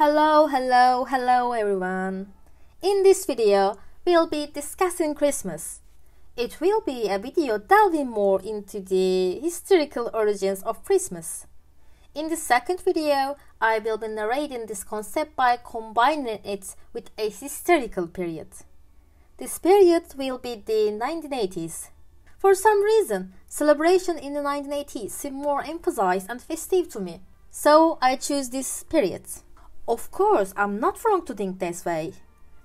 Hello everyone. In this video, we'll be discussing Christmas. It will be a video delving more into the historical origins of Christmas. In the second video, I will be narrating this concept by combining it with a historical period. This period will be the 1980s. For some reason, celebration in the 1980s seemed more emphasized and festive to me, so I choose this period. Of course, I'm not wrong to think this way,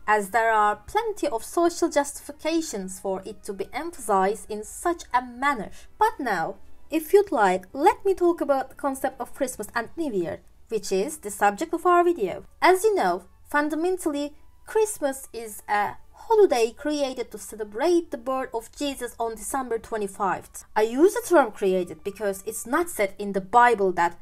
as there are plenty of social justifications for it to be emphasized in such a manner. But now, if you'd like, let me talk about the concept of Christmas and New Year, which is the subject of our video. As you know, fundamentally, Christmas is a holiday created to celebrate the birth of Jesus on December 25th. I use the term created because it's not said in the Bible that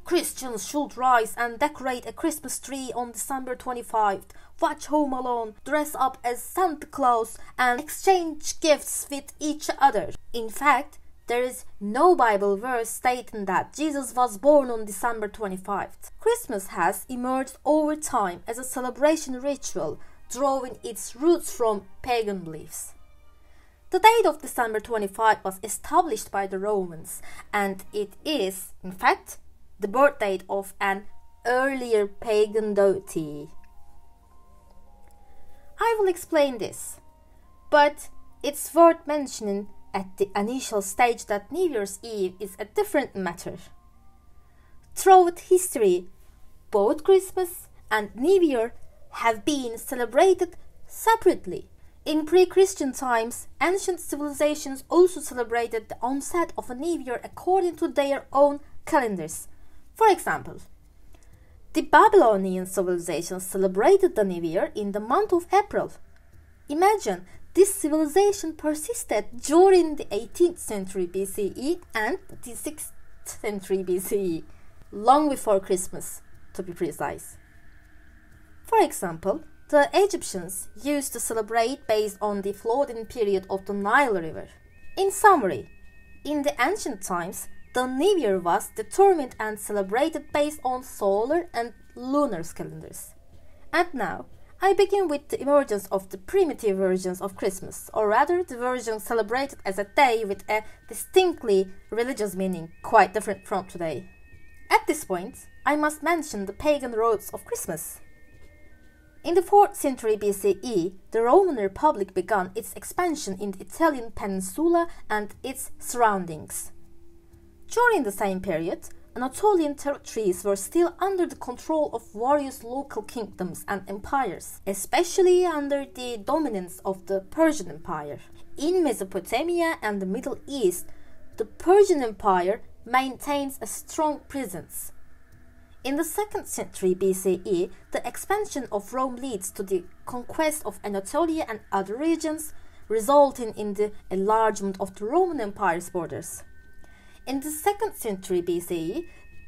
Christians should rise and decorate a Christmas tree on December 25th, watch Home Alone, dress up as Santa Claus, and exchange gifts with each other. In fact, there is no Bible verse stating that Jesus was born on December 25th. Christmas has emerged over time as a celebration ritual, drawing its roots from pagan beliefs. The date of December 25 was established by the Romans, and it is, in fact, the birth date of an earlier pagan deity. I will explain this, but it's worth mentioning at the initial stage that New Year's Eve is a different matter. Throughout history, both Christmas and New Year have been celebrated separately. In pre-Christian times, ancient civilizations also celebrated the onset of a New Year according to their own calendars. For example, the Babylonian civilization celebrated the New Year in the month of April. Imagine, this civilization persisted during the 18th century BCE and the 6th century BCE, long before Christmas, to be precise. For example, the Egyptians used to celebrate based on the flooding period of the Nile River. In summary, in the ancient times, the New Year was determined and celebrated based on solar and lunar calendars. And now, I begin with the emergence of the primitive versions of Christmas, or rather the version celebrated as a day with a distinctly religious meaning quite different from today. At this point, I must mention the Pagan Roots of Christmas. In the 4th century BCE, the Roman Republic began its expansion in the Italian peninsula and its surroundings. During the same period, Anatolian territories were still under the control of various local kingdoms and empires, especially under the dominance of the Persian Empire. In Mesopotamia and the Middle East, the Persian Empire maintains a strong presence. In the 2nd century BCE, the expansion of Rome leads to the conquest of Anatolia and other regions, resulting in the enlargement of the Roman Empire's borders. In the 2nd century BCE,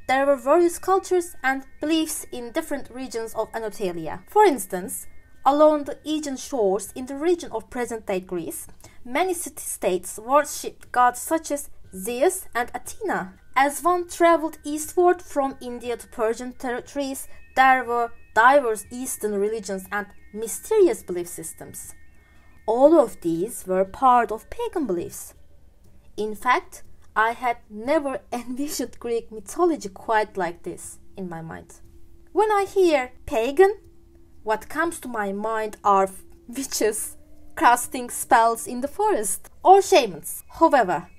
there were various cultures and beliefs in different regions of Anatolia. For instance, along the Aegean shores in the region of present-day Greece, many city-states worshipped gods such as Zeus and Athena. As one traveled eastward from India to Persian territories, there were diverse Eastern religions and mysterious belief systems. All of these were part of pagan beliefs. In fact, I had never envisioned Greek mythology quite like this in my mind. When I hear pagan, what comes to my mind are witches casting spells in the forest, or shamans. However,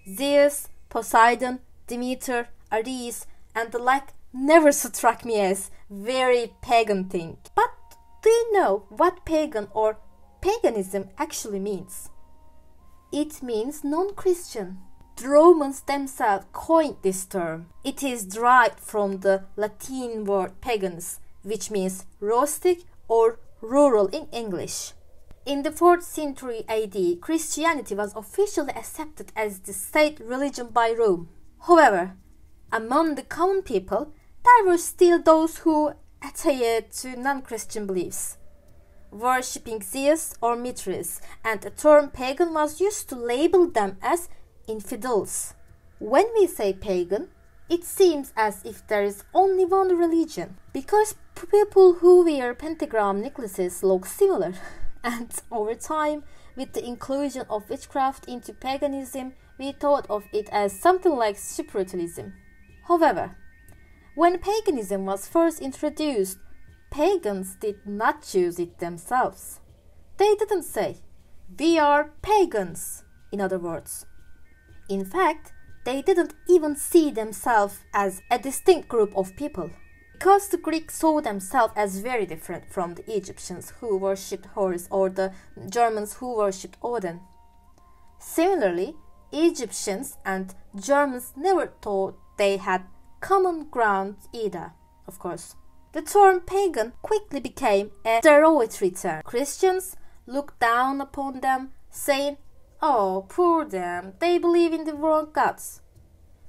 Zeus, Poseidon, Demeter, Ares, and the like never struck me as very pagan thing. But do you know what pagan or paganism actually means? It means non-Christian. The Romans themselves coined this term. It is derived from the Latin word pagans, which means rustic or rural in English. In the 4th century AD, Christianity was officially accepted as the state religion by Rome. However, among the common people, there were still those who adhered to non-Christian beliefs, worshipping Zeus or Mithras, and the term pagan was used to label them as infidels. When we say pagan, it seems as if there is only one religion, because People who wear pentagram necklaces look similar, and over time, with the inclusion of witchcraft into paganism, we thought of it as something like spiritualism. However, when paganism was first introduced, pagans did not choose it themselves. They didn't say, "We are pagans," in other words. In fact, they didn't even see themselves as a distinct group of people, because the Greeks saw themselves as very different from the Egyptians who worshipped Horus or the Germans who worshipped Odin. Similarly, Egyptians and Germans never thought they had common ground either, of course. The term pagan quickly became a derogatory term. Christians looked down upon them, saying, "Oh, poor them, they believe in the wrong gods."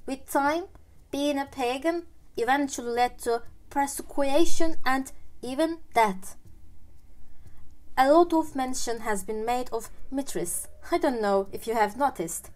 With time, being a pagan eventually led to persecution and even death. A lot of mention has been made of Mithras. I don't know if you have noticed.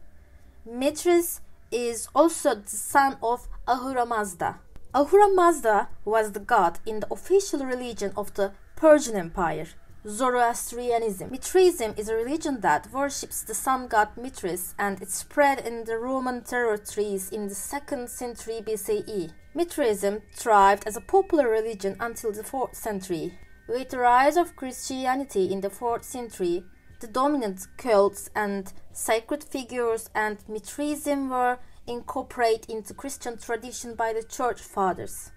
Mithras is also the son of Ahura Mazda. Ahura Mazda was the god in the official religion of the Persian Empire, Zoroastrianism. Mithraism is a religion that worships the sun god Mithras, and it spread in the Roman territories in the 2nd century BCE. Mithraism thrived as a popular religion until the 4th century. With the rise of Christianity in the 4th century, the dominant cults and sacred figures and Mithraism were incorporated into Christian tradition by the Church Fathers.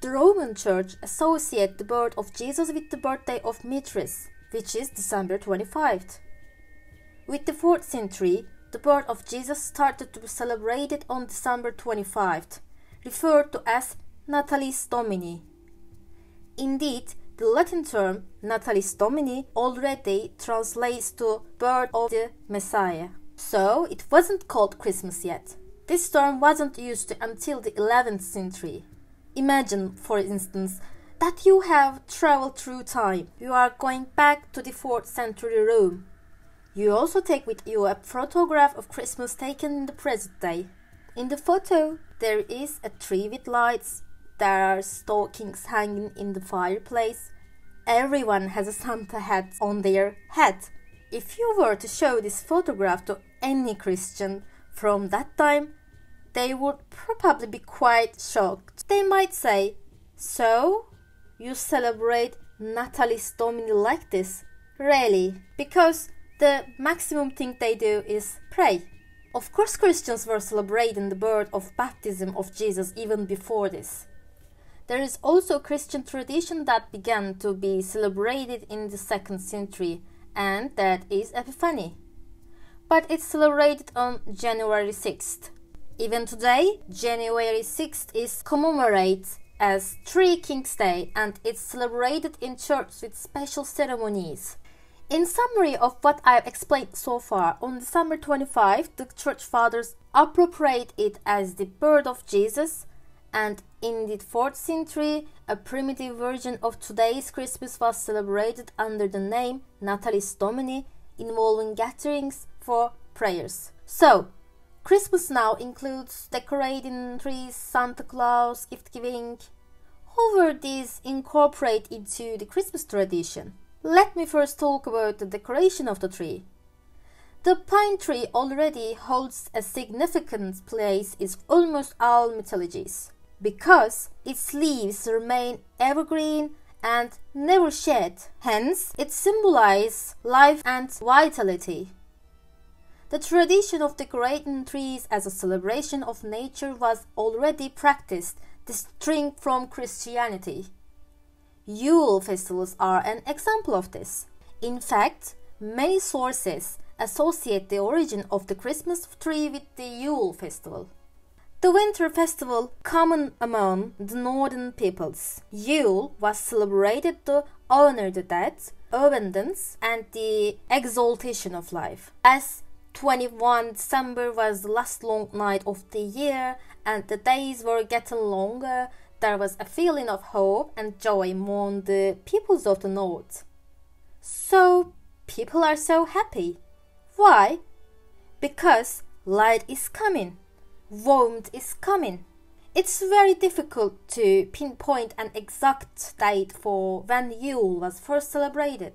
The Roman Church associated the birth of Jesus with the birthday of Mithras, which is December 25th. With the 4th century, the birth of Jesus started to be celebrated on December 25th, referred to as Natalis Domini. Indeed, the Latin term Natalis Domini already translates to birth of the Messiah. So it wasn't called Christmas yet. This term wasn't used until the 11th century. Imagine, for instance, that you have traveled through time. You are going back to the 4th century Rome. You also take with you a photograph of Christmas taken in the present day. In the photo, there is a tree with lights. There are stockings hanging in the fireplace. Everyone has a Santa hat on their head. If you were to show this photograph to any Christian from that time, they would probably be quite shocked. They might say, "So, you celebrate Natalis Domini like this? Really?" Because the maximum thing they do is pray. Of course, Christians were celebrating the birth of baptism of Jesus even before this. There is also a Christian tradition that began to be celebrated in the 2nd century, and that is Epiphany. But it's celebrated on January 6th. Even today, January 6th is commemorated as Three Kings Day, and it's celebrated in church with special ceremonies. In summary of what I've explained so far, on December 25th, the Church Fathers appropriate it as the birth of Jesus, and in the 4th century, a primitive version of today's Christmas was celebrated under the name Natalis Domini, involving gatherings for prayers. So, Christmas now includes decorating trees, Santa Claus, gift giving. How were these incorporated into the Christmas tradition? Let me first talk about the decoration of the tree. The pine tree already holds a significant place in almost all mythologies, because its leaves remain evergreen and never shed. Hence, it symbolizes life and vitality. The tradition of decorating trees as a celebration of nature was already practiced, distinct from Christianity. Yule festivals are an example of this. In fact, many sources associate the origin of the Christmas tree with the Yule festival. The winter festival common among the northern peoples. Yule was celebrated to honor the dead, abundance, and the exaltation of life. As 21 December was the last long night of the year and the days were getting longer, there was a feeling of hope and joy among the peoples of the north. So, people are so happy. Why? Because light is coming. Warmth is coming. It's very difficult to pinpoint an exact date for when Yule was first celebrated.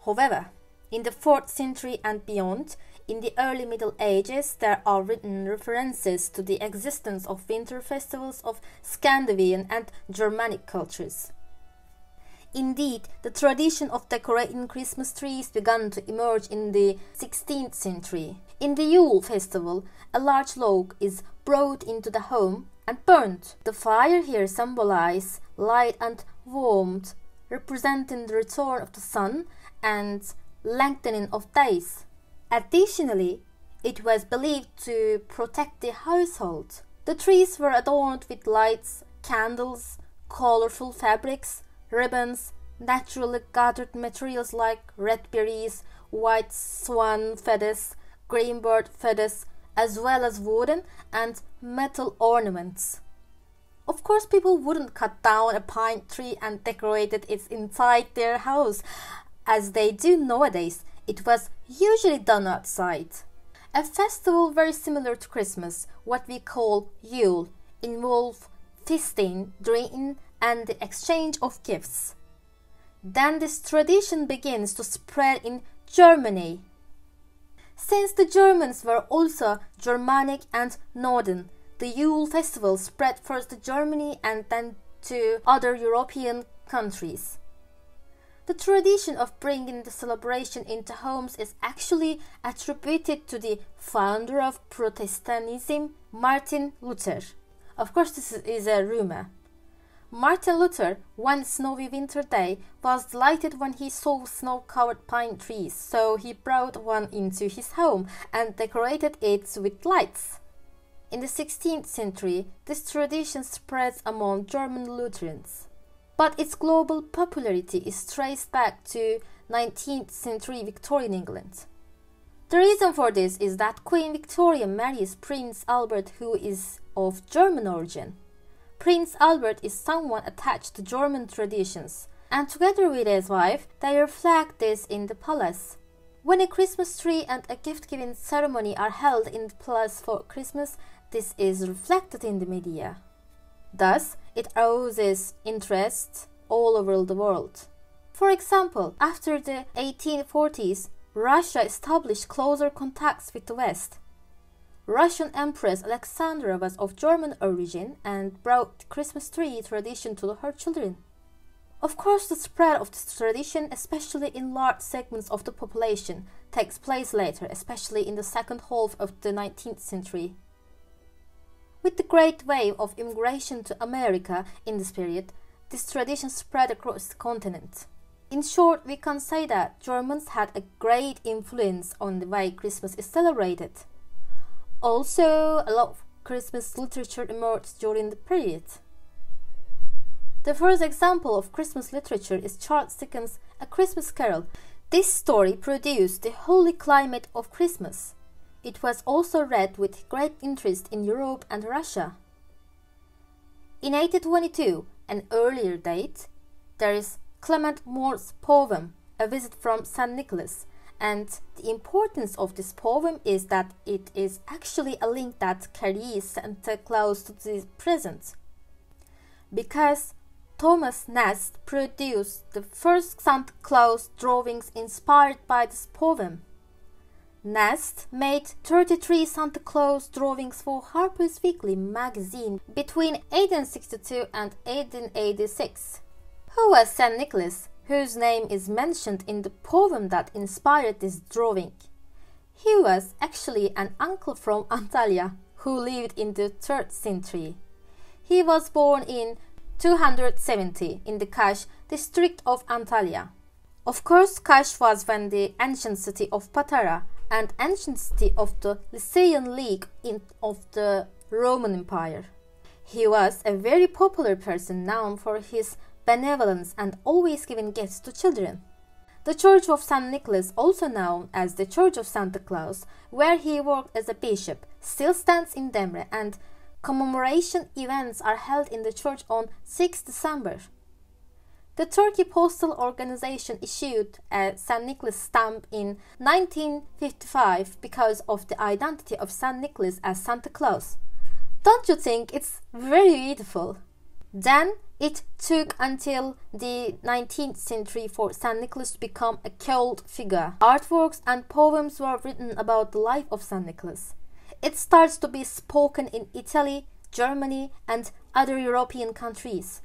However, in the 4th century and beyond, in the early Middle Ages, there are written references to the existence of winter festivals of Scandinavian and Germanic cultures. Indeed, the tradition of decorating Christmas trees began to emerge in the 16th century. In the Yule festival, a large log is brought into the home and burnt. The fire here symbolizes light and warmth, representing the return of the sun and lengthening of days. Additionally, it was believed to protect the household. The trees were adorned with lights, candles, colorful fabrics, ribbons, naturally gathered materials like red berries, white swan feathers, green bird feathers, as well as wooden and metal ornaments. Of course, people wouldn't cut down a pine tree and decorate it inside their house, as they do nowadays. It was usually done outside. A festival very similar to Christmas, what we call Yule, involves feasting, drinking, and the exchange of gifts. Then this tradition begins to spread in Germany. Since the Germans were also Germanic and Northern, the Yule festival spread first to Germany and then to other European countries. The tradition of bringing the celebration into homes is actually attributed to the founder of Protestantism, Martin Luther. Of course, this is a rumor. Martin Luther, one snowy winter day, was delighted when he saw snow-covered pine trees, so he brought one into his home and decorated it with lights. In the 16th century, this tradition spreads among German Lutherans, but its global popularity is traced back to 19th century Victorian England. The reason for this is that Queen Victoria marries Prince Albert, who is of German origin. Prince Albert is someone attached to German traditions, and together with his wife, they reflect this in the palace. When a Christmas tree and a gift-giving ceremony are held in the palace for Christmas, this is reflected in the media. Thus, it arouses interest all over the world. For example, after the 1840s, Russia established closer contacts with the West. Russian Empress Alexandra was of German origin and brought the Christmas tree tradition to her children. Of course, the spread of this tradition, especially in large segments of the population, takes place later, especially in the second half of the 19th century. With the great wave of immigration to America in this period, this tradition spread across the continent. In short, we can say that Germans had a great influence on the way Christmas is celebrated. Also, a lot of Christmas literature emerged during the period. The first example of Christmas literature is Charles Dickens' A Christmas Carol. This story produced the holy climate of Christmas. It was also read with great interest in Europe and Russia. In 1822, an earlier date, there is Clement Moore's poem, A Visit from St. Nicholas, and the importance of this poem is that it is actually a link that carries Santa Claus to the present. Because Thomas Nast produced the first Santa Claus drawings inspired by this poem. Nast made 33 Santa Claus drawings for Harper's Weekly magazine between 1862 and 1886. Who was St. Nicholas, whose name is mentioned in the poem that inspired this drawing? He was actually an uncle from Antalya who lived in the 3rd century. He was born in 270 in the Kaş district of Antalya. Of course, Kaş was then the ancient city of Patara and ancient city of the Lycian League of the Roman Empire. He was a very popular person known for his benevolence and always giving gifts to children. The Church of St. Nicholas, also known as the Church of Santa Claus, where he worked as a bishop, still stands in Demre, and commemoration events are held in the church on 6 December. The Turkey Postal Organization issued a St. Nicholas stamp in 1955 because of the identity of St. Nicholas as Santa Claus. Don't you think it's very beautiful? Then it took until the 19th century for St. Nicholas to become a cult figure. Artworks and poems were written about the life of St. Nicholas. It starts to be spoken in Italy, Germany, and other European countries.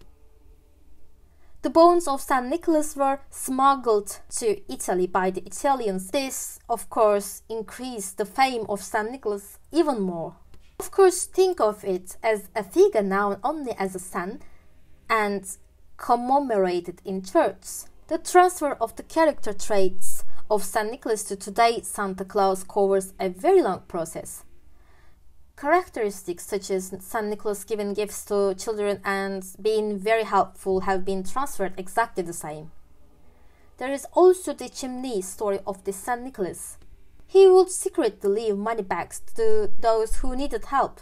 The bones of St. Nicholas were smuggled to Italy by the Italians. This, of course, increased the fame of St. Nicholas even more. Of course, think of it as a figure known only as a saint and commemorated in church. The transfer of the character traits of St. Nicholas to today's Santa Claus covers a very long process. Characteristics such as St. Nicholas giving gifts to children and being very helpful have been transferred exactly the same. There is also the chimney story of the St. Nicholas. He would secretly leave money bags to those who needed help.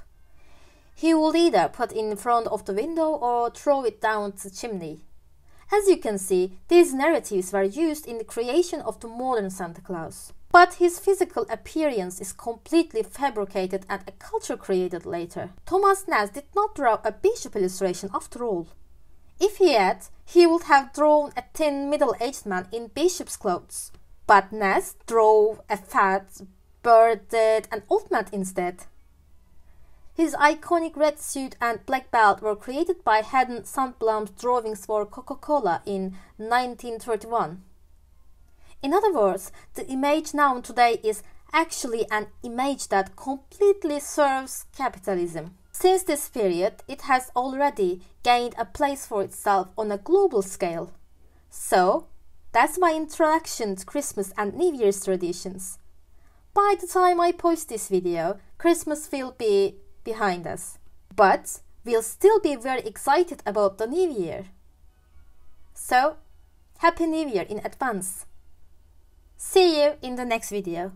He would either put it in front of the window or throw it down the chimney. As you can see, these narratives were used in the creation of the modern Santa Claus. But his physical appearance is completely fabricated and a culture created later. Thomas Nast did not draw a bishop illustration after all. If he had, he would have drawn a thin middle-aged man in bishop's clothes. But Nast drew a fat, bearded, and old man instead. His iconic red suit and black belt were created by Haddon Sandblom's drawings for Coca-Cola in 1931. In other words, the image known today is actually an image that completely serves capitalism. Since this period, it has already gained a place for itself on a global scale. So, that's my introduction to Christmas and New Year's traditions. By the time I post this video, Christmas will be behind us. But we'll still be very excited about the New Year. So, Happy New Year in advance. See you in the next video.